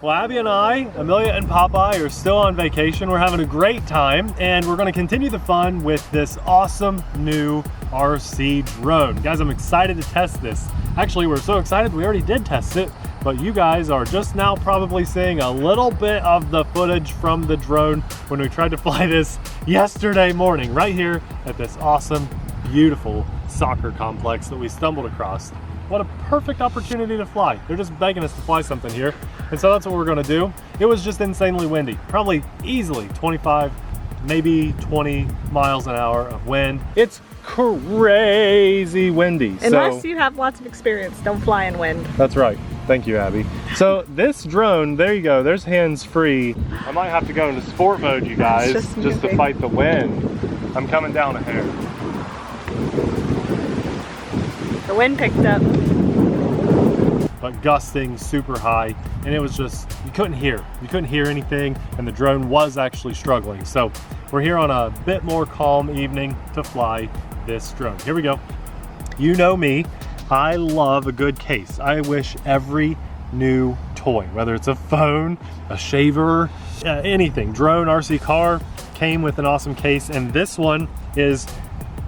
Well, Abby and I, Amelia and Popeye, are still on vacation. We're having a great time, and we're going to continue the fun with this awesome new RC drone. Guys, I'm excited to test this. Actually, we're so excited we already did test it, but you guys are just now probably seeing a little bit of the footage from the drone when we tried to fly this yesterday morning, right here at this awesome, beautiful soccer complex that we stumbled across. What a perfect opportunity to fly. They're just begging us to fly something here. And so that's what we're gonna do. It was just insanely windy, probably easily 25, maybe 20 miles an hour of wind. It's crazy windy. Unless you have lots of experience, don't fly in wind. That's right. Thank you, Abby. So this drone, there you go, there's hands-free. I might have to go into sport mode, you guys, just to fight the wind. I'm coming down a hair. The wind picked up. But gusting super high, and it was just, you couldn't hear anything, and the drone was actually struggling. So we're here on a bit more calm evening to fly this drone. Here we go. You know me, I love a good case. I wish every new toy, whether it's a phone, a shaver, anything, drone, RC car, came with an awesome case, and this one is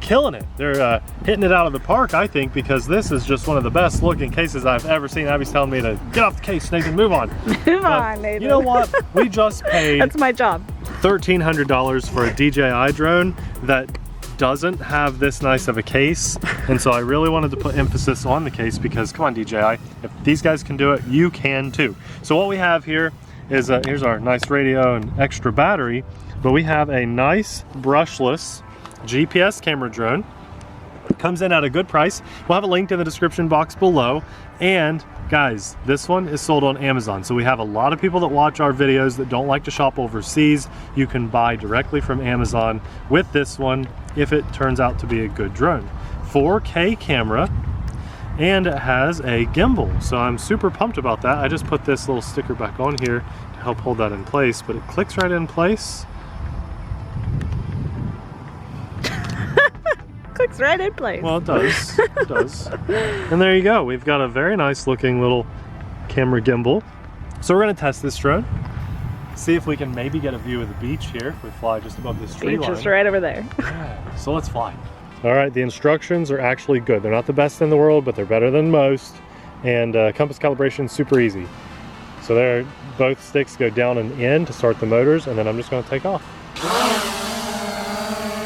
killing it. They're hitting it out of the park, I think, because this is just one of the best looking cases I've ever seen. Abby's telling me to get off the case, Nathan, move on. Move on, Nathan. You know what? We just paid That's my job. $1,300 for a DJI drone that doesn't have this nice of a case, and so I really wanted to put emphasis on the case because, come on DJI, if these guys can do it, you can too. So what we have here is, here's our nice radio and extra battery, but we have a nice brushless GPS camera drone. Comes in at a good price. We'll have a link in the description box below. And guys, this one is sold on Amazon. So we have a lot of people that watch our videos that don't like to shop overseas. You can buy directly from Amazon with this one if it turns out to be a good drone. 4K camera, and it has a gimbal. So I'm super pumped about that. I just put this little sticker back on here to help hold that in place, but it clicks right in place. Clicks right in place. Well, it does. It does. And there you go. We've got a very nice looking little camera gimbal. So we're going to test this drone. See if we can maybe get a view of the beach here if we fly just above this tree line. Beach is right over there. Yeah. So let's fly. All right, the instructions are actually good. They're not the best in the world, but they're better than most. And compass calibration is super easy. So there, both sticks go down and in to start the motors, and then I'm just going to take off.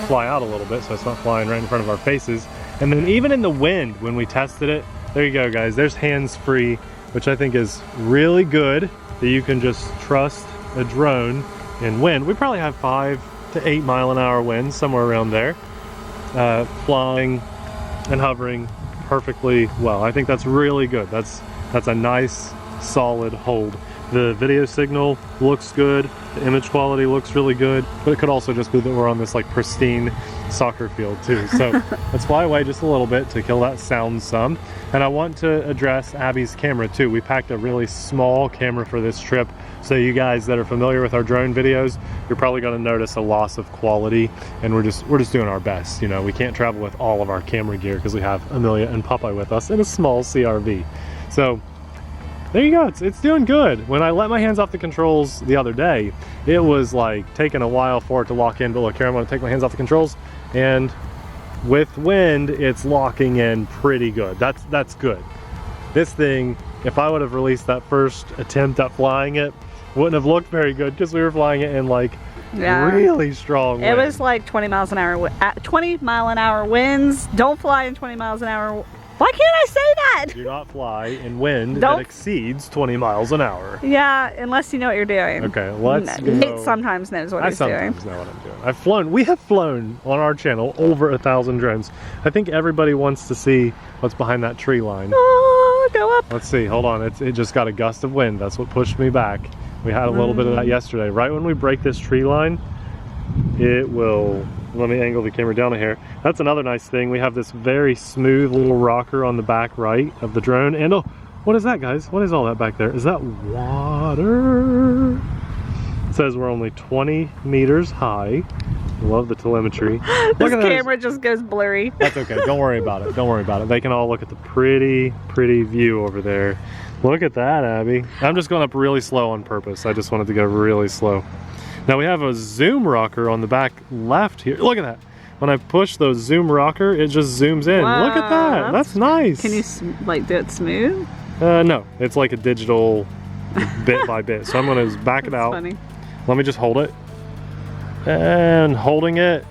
Fly out a little bit so it's not flying right in front of our faces. And then even in the wind when we tested it, there you go guys, there's hands-free, which I think is really good that you can just trust a drone in wind. We probably have 5 to 8 mile an hour winds, somewhere around there, flying and hovering perfectly well. I think that's really good. That's a nice solid hold. The video signal looks good, the image quality looks really good, but it could also just be that we're on this like pristine soccer field too. So let's fly away just a little bit to kill that sound some. And I want to address Abby's camera too. We packed a really small camera for this trip, so you guys that are familiar with our drone videos, you're probably going to notice a loss of quality, and we're just doing our best. You know, we can't travel with all of our camera gear because we have Amelia and Popeye with us in a small CRV. So there you go, it's doing good. When I let my hands off the controls the other day, it was like taking a while for it to lock in, but look here, I'm gonna take my hands off the controls, and with wind, it's locking in pretty good. That's good. This thing, if I would have released that first attempt at flying it, wouldn't have looked very good because we were flying it in like really strong wind. It was like 20 miles an hour, 20 mile an hour winds. Don't fly in 20 miles an hour. Why can't I say that? Do not fly in wind that exceeds 20 miles an hour. Yeah, unless you know what you're doing. Okay, let's go. Nate sometimes knows what he's doing. I sometimes know what I'm doing. We have flown on our channel over 1,000 drones. I think everybody wants to see what's behind that tree line. Oh, go up. Let's see, hold on. It just got a gust of wind. That's what pushed me back. We had a little bit of that yesterday. Right when we break this tree line, it will... Let me angle the camera down a hair. That's another nice thing. We have this very smooth little rocker on the back right of the drone. And oh, what is that, guys? What is all that back there? Is that water? It says we're only 20 meters high. Love the telemetry. This camera just goes blurry. That's okay. Don't worry about it. Don't worry about it. They can all look at the pretty view over there. Look at that, Abby. I'm just going up really slow on purpose. I just wanted to go really slow. Now we have a zoom rocker on the back left here. Look at that. When I push the zoom rocker, it just zooms in. Wow, look at that. That's nice. Can you like do it smooth? No, it's like a digital bit by bit. So I'm going to back it out. Funny. Let me just hold it. And holding it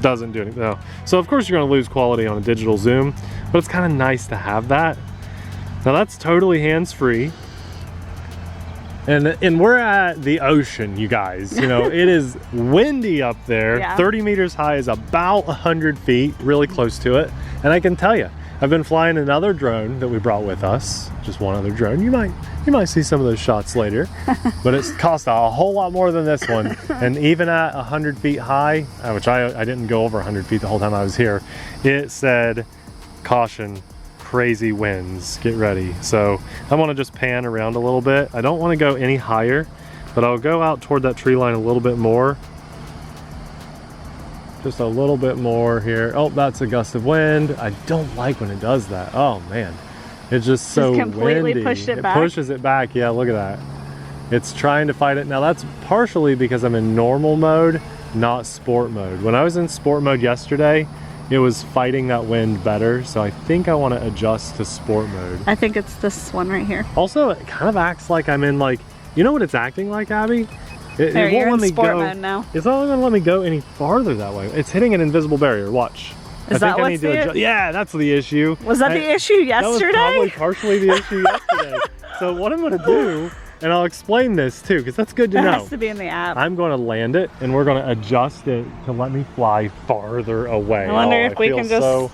doesn't do anything. No. So of course you're going to lose quality on a digital zoom, but it's kind of nice to have that. Now that's totally hands-free. And we're at the ocean, you guys. You know, it is windy up there. Yeah. 30 meters high is about 100 feet, really close to it. And I can tell you, I've been flying another drone that we brought with us. Just one other drone. You might see some of those shots later. But it's cost a whole lot more than this one. And even at 100 feet high, which I didn't go over 100 feet the whole time I was here, it said, caution, crazy winds, get ready. So I want to just pan around a little bit. I don't want to go any higher, but I'll go out toward that tree line a little bit more. Just a little bit more here. Oh, that's a gust of wind. I don't like when it does that. Oh man, it's just so completely windy. pushed it back. Pushes it back. Yeah, look at that. It's trying to fight it. Now that's partially because I'm in normal mode, not sport mode. When I was in sport mode yesterday, it was fighting that wind better, so I think I want to adjust to sport mode. I think it's this one right here. Also, it kind of acts like I'm in like, you know what it's acting like, Abby? It There, won't you're let in me sport go. mode now. It's not going to let me go any farther that way. It's hitting an invisible barrier. Watch. Is that what's the Yeah, that's the issue. Was that the issue yesterday? That was probably partially the issue yesterday. So what I'm going to do, and I'll explain this too, because that's good to know. It has to be in the app. I'm going to land it, and we're going to adjust it to let me fly farther away. I wonder if we can just hold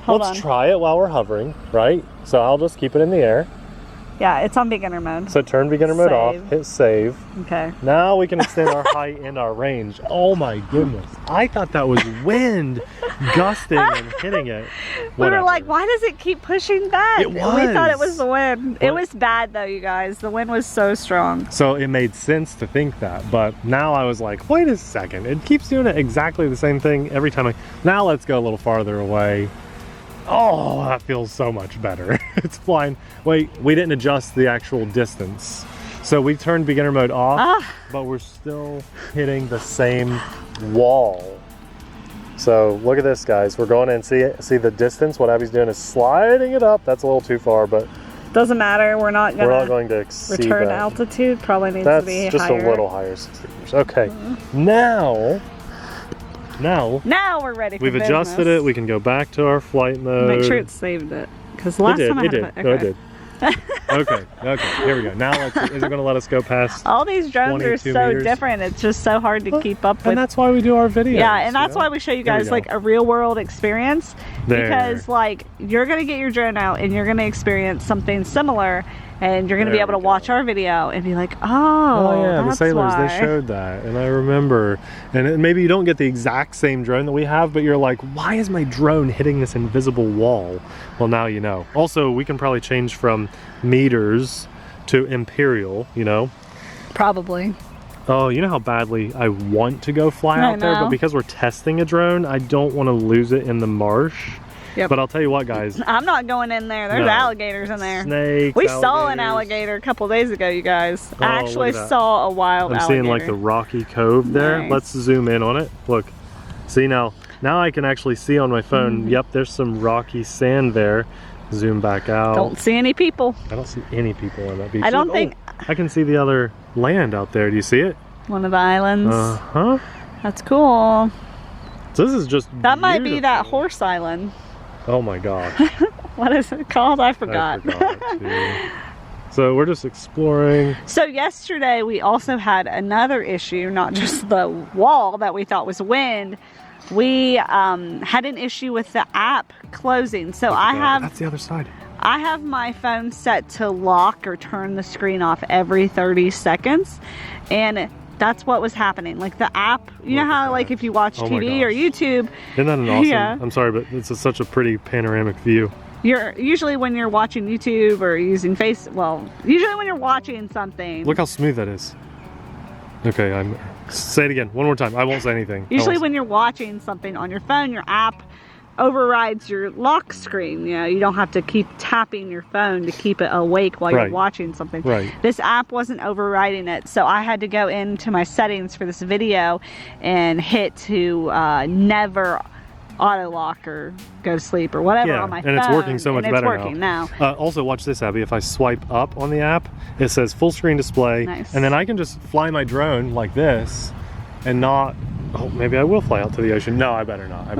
on. Let's try it while we're hovering, right? So I'll just keep it in the air. Yeah, it's on beginner mode. So turn beginner mode off, hit save. Okay. Now we can extend our height and our range. Oh my goodness. I thought that was wind gusting and hitting it. We were like, why does it keep pushing back? It was. We thought it was the wind. It was bad though, you guys. The wind was so strong. So it made sense to think that, but now I was like, wait a second. It keeps doing it exactly the same thing every time. Now let's go a little farther away. Oh, that feels so much better. It's flying. Wait, we didn't adjust the actual distance. So we turned beginner mode off, but we're still hitting the same wall. So look at this, guys. We're going in, see the distance. What Abby's doing is sliding it up. That's a little too far, but doesn't matter. We're not going to exceed return that. Altitude. Probably needs to be just higher. a little higher. 60 meters. Okay, Now we're ready for we've adjusted it. We can go back to our flight mode. Make sure it saved it. Because last time I had it did. Okay, here we go. Now is it going to let us go past all these drones are so meters? Different. It's just so hard to keep up with. And that's why we do our videos. Yeah, and that's why we show you guys like a real world experience. Because like you're going to get your drone out and you're going to experience something similar. And you're going to be able to watch our video and be like, oh yeah, that's the Sailors, why. they showed that. And I remember. And maybe you don't get the exact same drone that we have, but you're like, why is my drone hitting this invisible wall? Well, now you know. Also, we can probably change from meters to imperial, you know? Probably. Oh, you know how badly I want to go fly out there, but because we're testing a drone, I don't want to lose it in the marsh. Yep. But I'll tell you what, guys. I'm not going in there. There's alligators in there. Snakes, We saw an alligator a couple days ago, you guys. I actually saw a wild alligator. I'm seeing like the rocky cove there. Nice. Let's zoom in on it. Look. See now I can actually see on my phone. Yep, there's some rocky sand there. Zoom back out. Don't see any people. I don't see any people on that beach. I don't think. I can see the other land out there. Do you see it? One of the islands. Uh-huh. That's cool. So this is just That might be that horse island. Oh my god. What is it called? I forgot. So we're just exploring. So yesterday we also had another issue, not just the wall that we thought was wind. We had an issue with the app closing. So That's the other side. I have my phone set to lock or turn the screen off every 30 seconds. And that's what was happening. Like the app, you know how like if you watch TV or YouTube. Isn't that an awesome? Yeah. I'm sorry, but it's such a pretty panoramic view. Usually when you're watching YouTube or using usually when you're watching something. Look how smooth that is. Okay, say it again one more time. I won't say anything. Usually when you're watching something on your phone, your app overrides your lock screen. You know, you don't have to keep tapping your phone to keep it awake while you're watching something. This app wasn't overriding it, so I had to go into my settings for this video and hit to never auto lock or go to sleep or whatever on my phone. And it's working so much better now. It's working now. Also, watch this, Abby. If I swipe up on the app, it says full screen display, and then I can just fly my drone like this and not. Oh, maybe I will fly out to the ocean. No, I better not.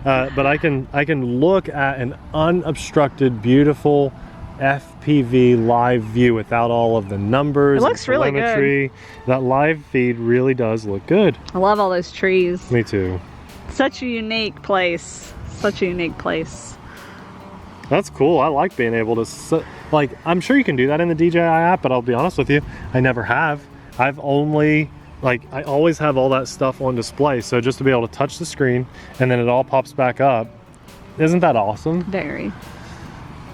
But I can look at an unobstructed, beautiful FPV live view without all of the numbers. It looks really good. That live feed really does look good. I love all those trees. Me too. Such a unique place. Such a unique place. That's cool. I like being able to, like, I'm sure you can do that in the DJI app, but I'll be honest with you, I never have. I've only, like, I always have all that stuff on display. So just to be able to touch the screen and then it all pops back up, isn't that awesome? Very.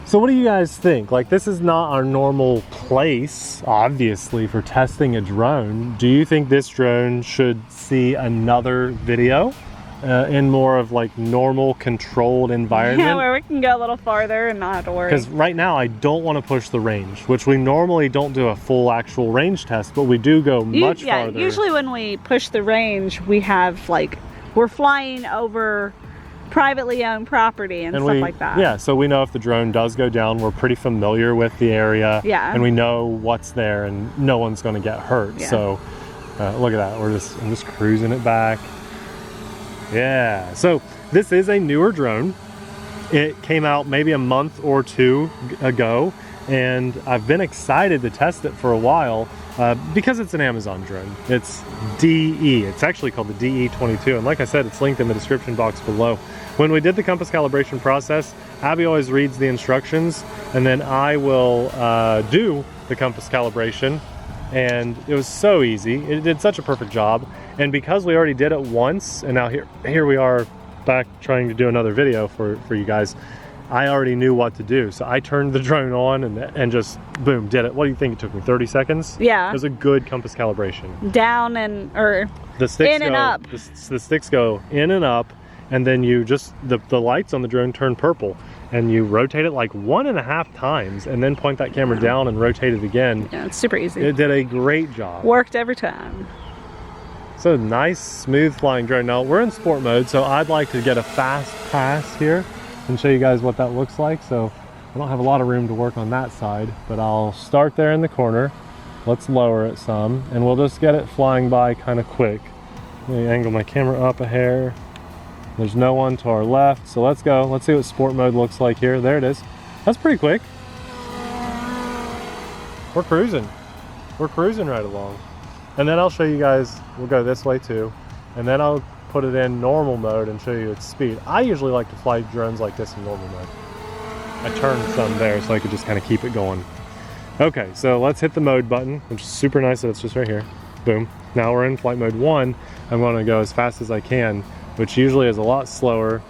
So what do you guys think? Like, this is not our normal place, obviously, for testing a drone. Do you think this drone should see another video? In more of like normal controlled environment. Yeah, where we can go a little farther and not have to worry. Because right now I don't want to push the range, which we normally don't do a full actual range test, but we do go much farther. Usually when we push the range, we have like, we're flying over privately owned property and stuff like that. Yeah, so we know if the drone does go down, we're pretty familiar with the area. Yeah. And we know what's there and no one's going to get hurt. Yeah. So look at that. I'm just cruising it back. Yeah, so this is a newer drone. It came out maybe a month or two ago, and I've been excited to test it for a while because it's an Amazon drone. It's DE. It's actually called the DE22, and like I said, it's linked in the description box below. When we did the compass calibration process, Abby always reads the instructions, and then I will do the compass calibration, and it was so easy. It did such a perfect job. And because we already did it once, and now here we are back trying to do another video for you guys, I already knew what to do. So I turned the drone on and just, boom, did it. What do you think it took me, 30 seconds? Yeah. It was a good compass calibration. Down and, or the sticks in and up. The sticks go in and up, and then you just, the lights on the drone turn purple. And you rotate it like 1.5 times and then point that camera down and rotate it again. Yeah, it's super easy. It did a great job. Worked every time. So nice, smooth flying drone. Now we're in sport mode, so I'd like to get a fast pass here and show you guys what that looks like. So I don't have a lot of room to work on that side, but I'll start there in the corner. Let's lower it some, and we'll just get it flying by kind of quick. Let me angle my camera up a hair. There's no one to our left, so let's go. Let's see what sport mode looks like here. There it is. That's pretty quick. We're cruising. We're cruising right along. And then I'll show you guys, we'll go this way too. And then I'll put it in normal mode and show you its speed. I usually like to fly drones like this in normal mode. I turned some there so I could just kind of keep it going. Okay, so let's hit the mode button, which is super nice that it's just right here. Boom. Now we're in flight mode 1. I'm going to go as fast as I can, which usually is a lot slower.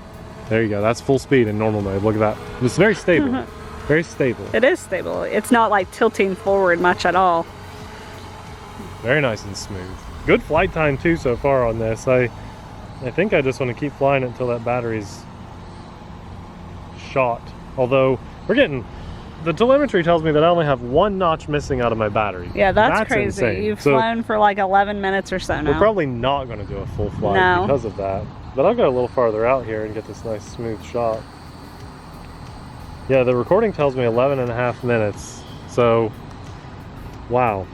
There you go. That's full speed in normal mode. Look at that. It's very stable. Very stable. It is stable. It's not like tilting forward much at all. Very nice and smooth. Good flight time too so far on this. I think I just want to keep flying it until that battery's shot. Although we're getting, the telemetry tells me that I only have 1 notch missing out of my battery. Yeah, that's crazy. Insane. You've flown for like 11 minutes or so now. We're probably not going to do a full flight because of that. But I'll go a little farther out here and get this nice smooth shot. Yeah, the recording tells me 11.5 minutes. So, wow.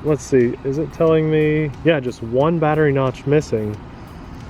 Let's see, is it telling me? Yeah, just 1 battery notch missing.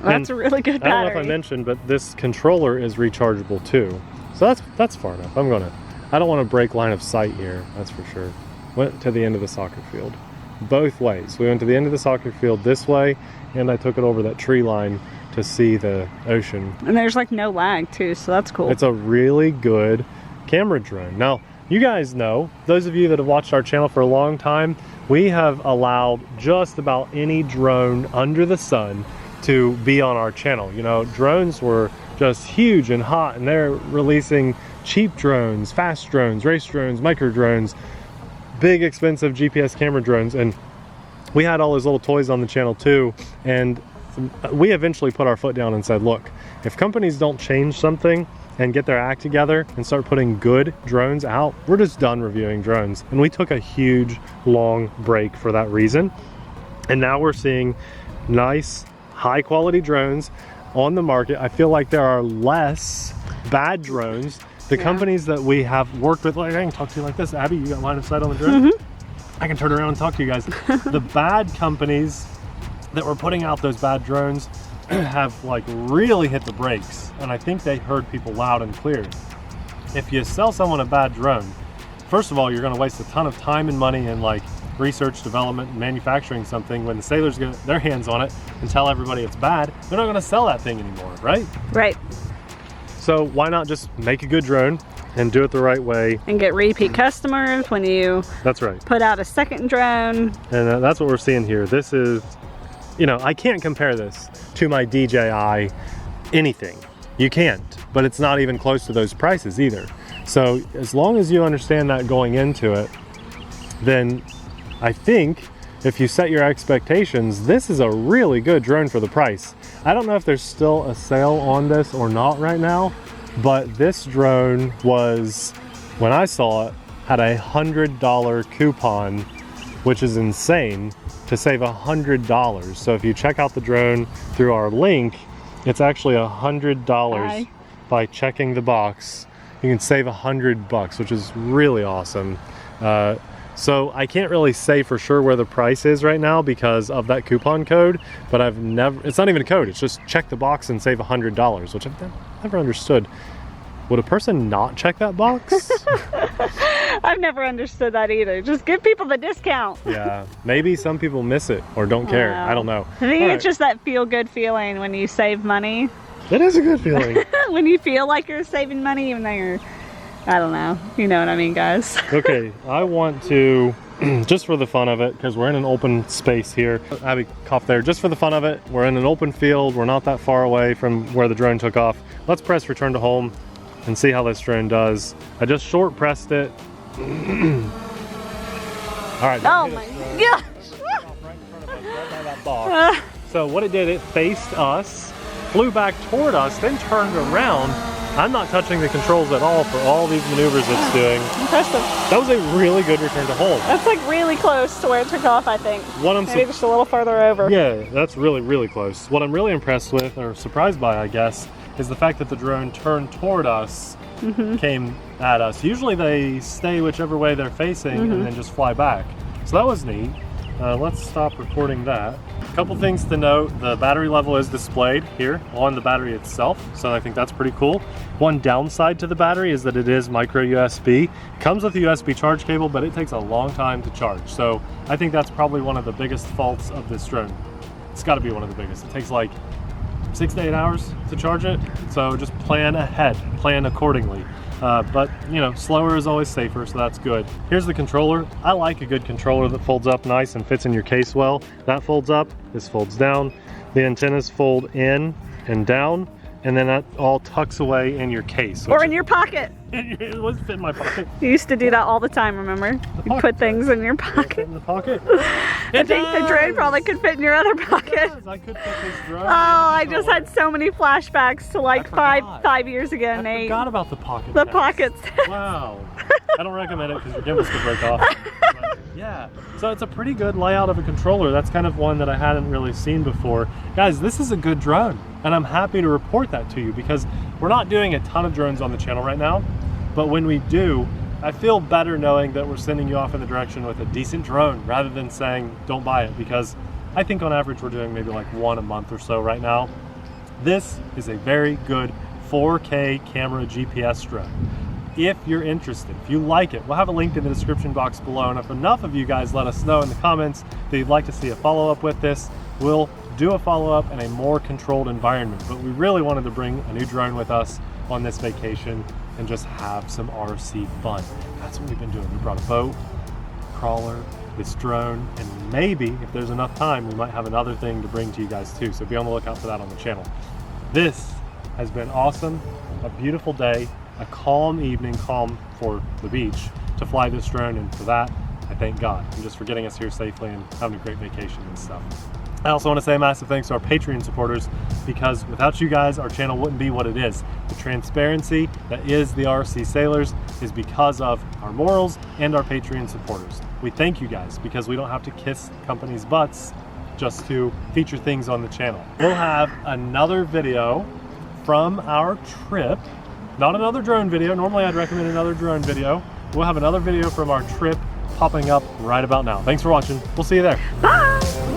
That's a really good battery. I don't know if I mentioned, but this controller is rechargeable too. So that's far enough. I don't want to break line of sight here, that's for sure. Went to the end of the soccer field. Both ways. We went to the end of the soccer field this way, and I took it over that tree line to see the ocean. And there's like no lag too, so that's cool. It's a really good camera drone. Now, you guys know, those of you that have watched our channel for a long time, we have allowed just about any drone under the sun to be on our channel. You know, drones were just huge and hot, and they're releasing cheap drones, fast drones, race drones, micro drones, big expensive GPS camera drones, and we had all those little toys on the channel too. And we eventually put our foot down and said, look, If companies don't change something and get their act together and start putting good drones out, we're just done reviewing drones. And we took a huge, long break for that reason. And now we're seeing nice, high quality drones on the market. I feel like there are less bad drones. The companies that we have worked with, like I can talk to you like this. Abby, you got line of sight on the drone? I can turn around and talk to you guys. The bad companies that were putting out those bad drones have like really hit the brakes, and I think they heard people loud and clear. If you sell someone a bad drone, first of all, you're going to waste a ton of time and money in like research, development, and manufacturing something. When the sailors get their hands on it and tell everybody it's bad, they're not going to sell that thing anymore, right? Right. So why not just make a good drone and do it the right way and get repeat customers when you that's right put out a second drone. And that's what we're seeing here. This is, you know, I can't compare this to my DJI anything. You can't, but it's not even close to those prices either. So as long as you understand that going into it, then I think if you set your expectations, this is a really good drone for the price. I don't know if there's still a sale on this or not right now, but this drone was, when I saw it, had a $100 coupon, which is insane, to save $100. So if you check out the drone through our link, it's actually $100 by checking the box. You can save $100, which is really awesome. So I can't really say for sure where the price is right now because of that coupon code, but I've never, it's not even a code, it's just check the box and save $100, which I've never understood. Would a person not check that box? I've never understood that either. Just give people the discount. Yeah, maybe some people miss it or don't care. I don't know. I think it's just that feel-good feeling when you save money. It is a good feeling. When you feel like you're saving money, even though you're, I don't know. You know what I mean, guys. Okay, I want to, just for the fun of it, because we're in an open space here. Abby coughed there. Just for the fun of it, we're in an open field. We're not that far away from where the drone took off. Let's press return to home and see how this drone does. I just short pressed it. All right. Oh my gosh. So what it did, it faced us, flew back toward us, then turned around. I'm not touching the controls at all for all these maneuvers it's doing. Impressive. That was a really good return to home. That's like really close to where it took off, I think. Maybe just a little further over. Yeah, that's really, really close. What I'm really impressed with, or surprised by, I guess, is the fact that the drone turned toward us, came at us. Usually they stay whichever way they're facing and then just fly back. So that was neat. Let's stop recording that. A couple things to note, the battery level is displayed here on the battery itself, so I think that's pretty cool. One downside to the battery is that it is micro USB. It comes with a USB charge cable, but it takes a long time to charge. So I think that's probably one of the biggest faults of this drone. It's gotta be one of the biggest. It takes like 6 to 8 hours to charge it, so just plan ahead, plan accordingly. But you know, slower is always safer, so that's good. Here's the controller. I like a good controller that folds up nice and fits in your case well. That folds up, this folds down. The antennas fold in and down, and then that all tucks away in your case. Or in your pocket. It was fit in my pocket. You used to do that all the time, remember? You put things in your pocket. In the pocket. I think the drone probably could fit in your other pocket. I could fit this drone. Oh, I just had so many flashbacks to like five years ago, Nate. I forgot about the pocket. The pockets. Wow. I don't recommend it because your gimbals could break off. But yeah. So it's a pretty good layout of a controller. That's kind of one that I hadn't really seen before. Guys, this is a good drone, and I'm happy to report that to you because we're not doing a ton of drones on the channel right now. But when we do, I feel better knowing that we're sending you off in the direction with a decent drone rather than saying don't buy it, because I think on average we're doing maybe like one a month or so right now. This is a very good 4K camera GPS drone. If you're interested, if you like it, we'll have a link in the description box below, and if enough of you guys let us know in the comments that you'd like to see a follow-up with this, we'll do a follow-up in a more controlled environment. But we really wanted to bring a new drone with us on this vacation and just have some RC fun. That's what we've been doing. We brought a boat, a crawler, this drone, and maybe if there's enough time, we might have another thing to bring to you guys too. So be on the lookout for that on the channel. This has been awesome, a beautiful day, a calm evening, calm for the beach to fly this drone, and for that, I thank God, and just for getting us here safely and having a great vacation and stuff. I also want to say a massive thanks to our Patreon supporters, because without you guys, our channel wouldn't be what it is. The transparency that is the RC Sailors is because of our morals and our Patreon supporters. We thank you guys, because we don't have to kiss companies' butts just to feature things on the channel. We'll have another video from our trip, not another drone video. Normally I'd recommend another drone video. We'll have another video from our trip popping up right about now. Thanks for watching. We'll see you there. Bye.